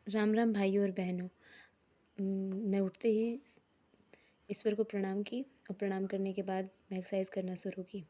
राम राम भाइयों और बहनों। मैं उठते ही ईश्वर को प्रणाम की और प्रणाम करने के बाद मैं एक्सरसाइज करना शुरू की।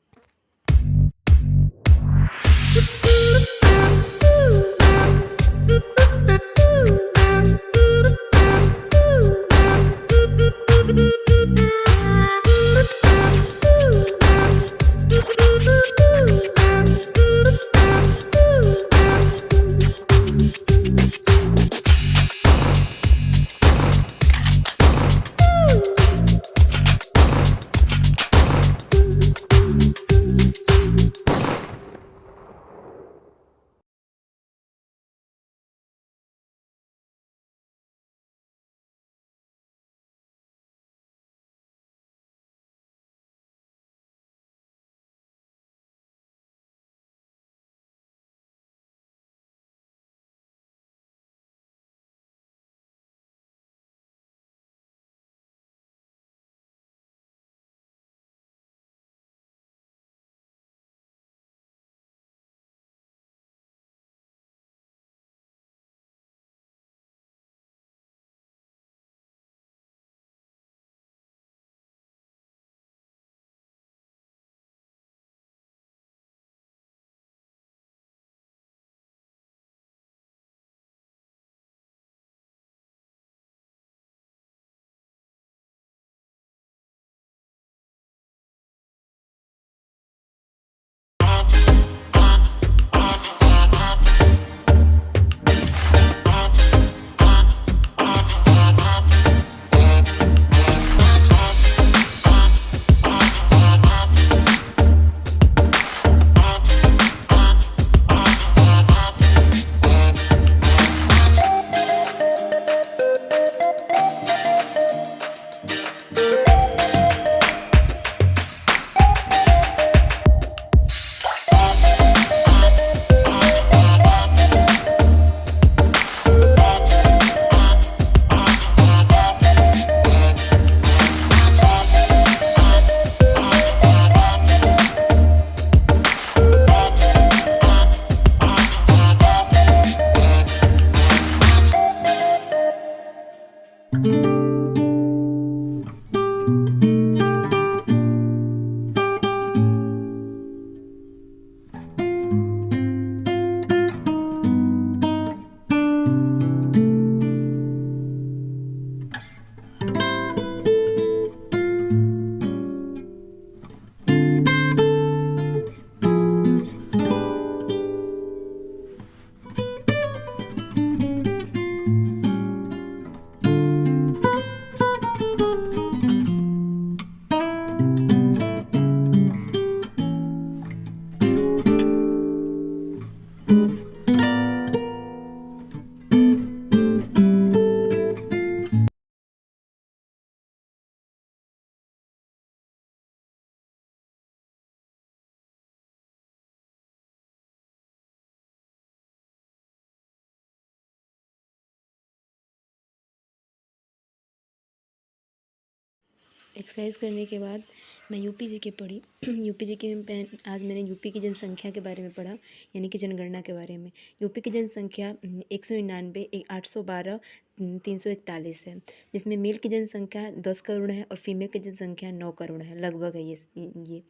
एक्सरसाइज करने के बाद मैं यूपी जी के पढ़ी। यूपी जी के में आज मैंने यूपी की जनसंख्या के बारे में पढ़ा, यानी कि जनगणना के बारे में। यूपी की जनसंख्या 199 812 341 है, जिसमें मेल की जनसंख्या 10 करोड़ है और फीमेल की जनसंख्या 9 करोड़ है, लगभग है ये।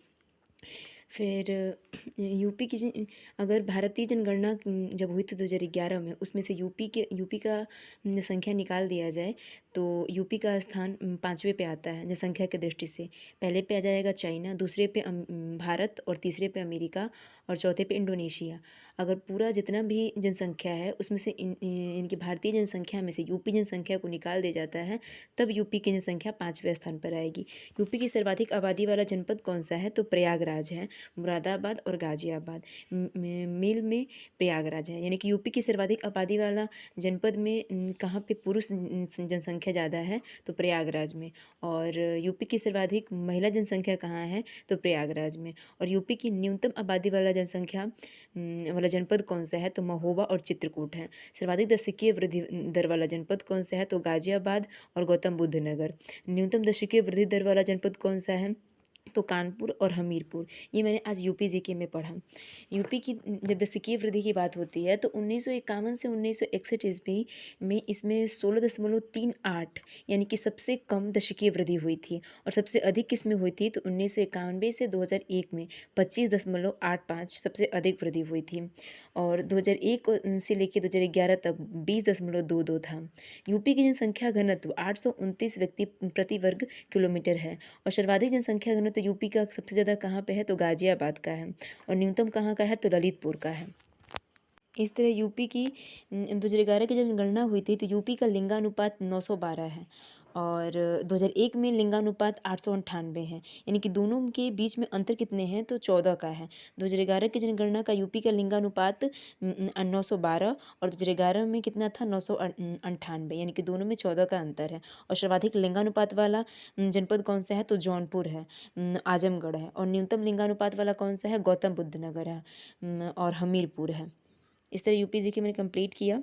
फिर यूपी की अगर भारतीय जनगणना जब हुई थी 2011 में, उसमें से यूपी का संख्या निकाल दिया जाए तो यूपी का स्थान 5वें पे आता है जनसंख्या की दृष्टि से। पहले पे आ जाएगा चाइना, दूसरे पे भारत और तीसरे पे अमेरिका और चौथे पे इंडोनेशिया। अगर पूरा जितना भी जनसंख्या है उसमें से इनकी भारतीय जनसंख्या में से यूपी जनसंख्या को निकाल दिया जाता है, तब यूपी की जनसंख्या 5वें स्थान पर आएगी। यूपी की सर्वाधिक आबादी वाला जनपद कौन सा है? तो प्रयागराज है। मुरादाबाद और गाजियाबाद मेल में प्रयागराज है, यानी कि यूपी की सर्वाधिक आबादी वाला जनपद में कहाँ पे पुरुष जनसंख्या ज़्यादा है? तो प्रयागराज में। और यूपी की सर्वाधिक महिला जनसंख्या कहाँ है? तो प्रयागराज में। और यूपी की न्यूनतम आबादी वाला जनसंख्या वाला जनपद कौन सा है? तो महोबा और चित्रकूट है। सर्वाधिक दशकीय वृद्धि दर वाला जनपद कौन सा है? तो गाजियाबाद और गौतम बुद्ध नगर। न्यूनतम दशकीय वृद्धि दर वाला जनपद कौन सा है? तो कानपुर और हमीरपुर, ये मैंने आज यूपी जीके में पढ़ा। यूपी की जब दशकीय वृद्धि की बात होती है तो 1951 से 1961 ईस्वी में इसमें 16.38 यानी कि सबसे कम दशकीय वृद्धि हुई थी, और सबसे अधिक किस में हुई थी तो 1991 से 2001 में 25.85 सबसे अधिक वृद्धि हुई थी, और 2001 से लेकर 2011 तक 20.22 था। यूपी की जनसंख्या घनत्व 829 व्यक्ति प्रति वर्ग किलोमीटर है, और सर्वाधिक जनसंख्या घनत्व यूपी का सबसे ज़्यादा कहाँ पे है तो गाजियाबाद का है, और न्यूनतम कहाँ का है तो ललितपुर का है। इस तरह यूपी की 2011 की जब गणना हुई थी तो यूपी का लिंगानुपात 912 है, और 2001 में लिंगानुपात 898 है, यानी कि दोनों के बीच में अंतर कितने हैं तो 14 का है। 2011 की जनगणना का यूपी का लिंगानुपात 912, और 2011 में कितना था 998, यानी कि दोनों में 14 का अंतर है। और सर्वाधिक लिंगानुपात वाला जनपद कौन सा है तो जौनपुर है, आजमगढ़ है, और न्यूनतम लिंगानुपात वाला कौन सा है गौतम बुद्ध नगर है, और हमीरपुर है। इस तरह यूपी जीके मैंने कंप्लीट किया।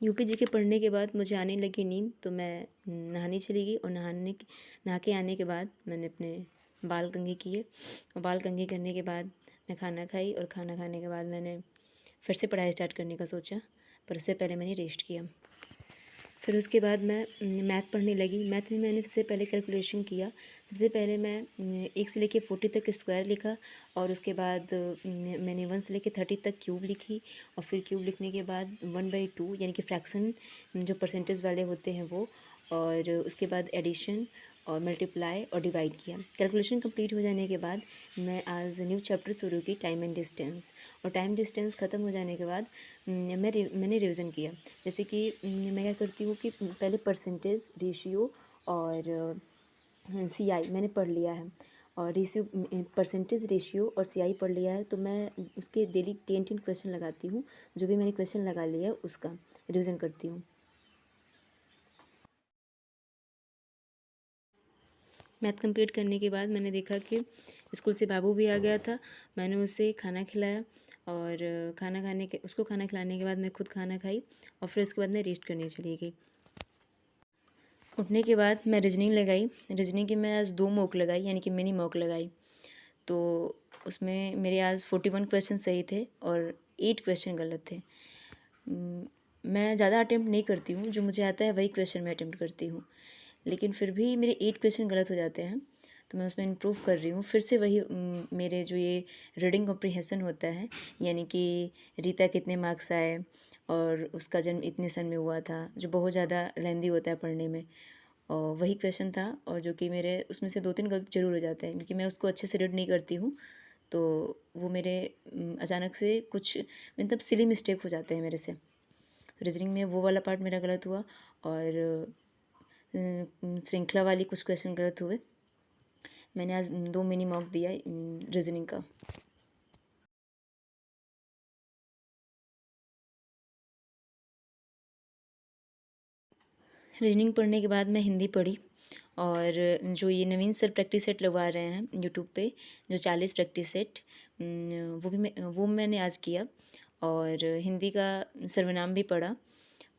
यूपी जीके पढ़ने के बाद मुझे आने लगी नींद, तो मैं नहाने चली गई, और नहा के आने के बाद मैंने अपने बाल कंघी किए, और बाल कंघी करने के बाद मैं खाना खाई, और खाना खाने के बाद मैंने फिर से पढ़ाई स्टार्ट करने का सोचा, पर उससे पहले मैंने रेस्ट किया। फिर उसके बाद मैं मैथ पढ़ने लगी। मैथ में मैंने सबसे पहले कैलकुलेशन किया। सबसे पहले मैं 1 से लेके 40 तक स्क्वायर लिखा, और उसके बाद मैंने 1 से लेके 30 तक क्यूब लिखी, और फिर क्यूब लिखने के बाद 1/2 यानी कि फ्रैक्शन जो परसेंटेज वाले होते हैं वो, और उसके बाद एडिशन और मल्टीप्लाई और डिवाइड किया। कैलकुलेशन कंप्लीट हो जाने के बाद मैं आज न्यू चैप्टर शुरू की, टाइम एंड डिस्टेंस, और टाइम डिस्टेंस ख़त्म हो जाने के बाद मैंने रिवीजन किया। जैसे कि मैं क्या करती हूँ कि पहले परसेंटेज, रेशियो और सीआई मैंने पढ़ लिया है, और परसेंटेज, रेशियो और सीआई पढ़ लिया है, तो मैं उसके डेली 10 क्वेश्चन लगाती हूँ। जो भी मैंने क्वेश्चन लगा लिया है उसका रिवीजन करती हूँ। मैथ कंप्लीट करने के बाद मैंने देखा कि स्कूल से बाबू भी आ गया था। मैंने उसे खाना खिलाया, और उसको खाना खिलाने के बाद मैं खुद खाना खाई, और फिर उसके बाद मैं रेस्ट करने चली गई। उठने के बाद मैं रीजनिंग लगाई। रीजनिंग की मैं आज 2 मॉक लगाई, यानी कि मिनी मॉक लगाई। तो उसमें मेरे आज 41 क्वेश्चन सही थे और 8 क्वेश्चन गलत थे। मैं ज़्यादा अटेम्प्ट नहीं करती हूँ, जो मुझे आता है वही क्वेश्चन मैं अटेम्प्ट करती हूँ, लेकिन फिर भी मेरे 8 क्वेश्चन गलत हो जाते हैं, तो मैं उसमें इम्प्रूव कर रही हूँ। फिर से वही मेरे जो ये रीडिंग कॉम्प्रिहेंशन होता है, यानी कि रीता कितने मार्क्स आए, और उसका जन्म इतने सन में हुआ था, जो बहुत ज़्यादा लेंदी होता है पढ़ने में, और वही क्वेश्चन था, और जो कि मेरे उसमें से 2-3 गलत जरूर हो जाते हैं, क्योंकि मैं उसको अच्छे से रीड नहीं करती हूँ, तो वो मेरे अचानक से कुछ मतलब सिली मिस्टेक हो जाते हैं मेरे से। रीजनिंग में वो वाला पार्ट मेरा गलत हुआ, और श्रृंखला वाली कुछ क्वेश्चन गलत हुए। मैंने आज 2 मिनी मॉक दिया रीजनिंग का। रीजनिंग पढ़ने के बाद मैं हिंदी पढ़ी, और जो ये नवीन सर प्रैक्टिस सेट लगवा रहे हैं यूट्यूब पे, जो 40 प्रैक्टिस सेट, वो मैंने आज किया, और हिंदी का सर्वनाम भी पढ़ा।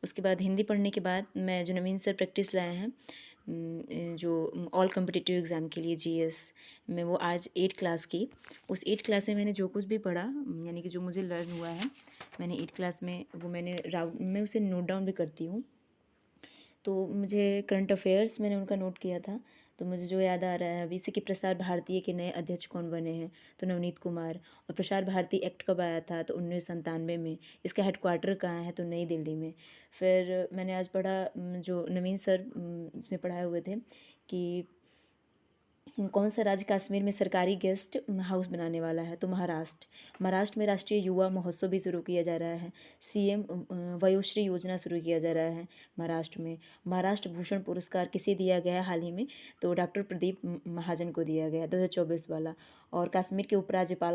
उसके बाद हिंदी पढ़ने के बाद मैं जो नवीन सर प्रैक्टिस लाए हैं जो ऑल कॉम्पिटिटिव एग्ज़ाम के लिए जीएस में, वो आज 8 क्लास की। उस 8 क्लास में मैंने जो कुछ भी पढ़ा, यानी कि जो मुझे लर्न हुआ है, मैंने 8 क्लास में वो मैंने राउंड में उसे नोट डाउन भी करती हूँ। तो मुझे करंट अफेयर्स मैंने उनका नोट किया था, तो मुझे जो याद आ रहा है अभी से कि प्रसार भारती के नए अध्यक्ष कौन बने हैं तो नवनीत कुमार, और प्रसार भारती एक्ट कब आया था तो 1997 में। इसका हेडक्वार्टर कहाँ है तो नई दिल्ली में। फिर मैंने आज पढ़ा जो नवीन सर इसमें पढ़ाए हुए थे कि कौन सा राज्य कश्मीर में सरकारी गेस्ट हाउस बनाने वाला है तो महाराष्ट्र में राष्ट्रीय युवा महोत्सव भी शुरू किया जा रहा है। सीएम वयोश्री योजना शुरू किया जा रहा है महाराष्ट्र में। महाराष्ट्र भूषण पुरस्कार किसे दिया गया हाल ही में तो डॉक्टर प्रदीप महाजन को दिया गया 2024 वाला। और कश्मीर के उपराज्यपाल